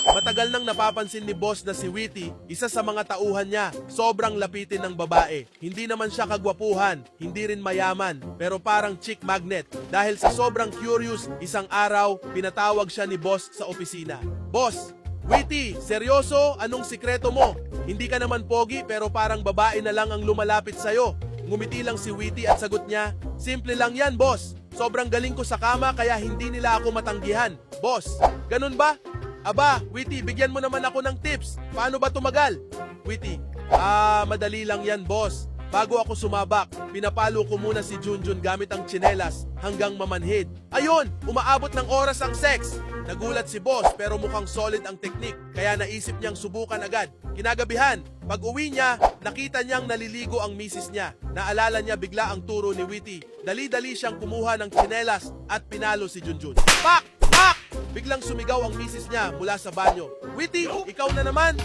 Matagal nang napapansin ni boss na si Witty, isa sa mga tauhan niya. Sobrang lapitin ng babae. Hindi naman siya kagwapuhan, hindi rin mayaman, pero parang chick magnet. Dahil sa sobrang curious, isang araw, pinatawag siya ni boss sa opisina. Boss, Witty, seryoso? Anong sikreto mo? Hindi ka naman pogi pero parang babae na lang ang lumalapit sa'yo. Ngumiti lang si Witty at sagot niya, simple lang yan, boss. Sobrang galing ko sa kama kaya hindi nila ako matanggihan. Boss, ganun ba? Aba, Witty, bigyan mo naman ako ng tips. Paano ba tumagal? Witty, madali lang yan, boss. Bago ako sumabak, pinapalo ko muna si Junjun gamit ang tsinelas hanggang mamanhid. Ayun, umaabot ng oras ang sex. Nagulat si boss pero mukhang solid ang teknik kaya naisip niyang subukan agad. Kinagabihan, pag uwi niya, nakita niyang naliligo ang misis niya. Naalala niya bigla ang turo ni Witty. Dali-dali siyang kumuha ng tsinelas at pinalo si Junjun. Pak! Pak! Biglang sumigaw ang misis niya mula sa banyo. Witty, ikaw na naman!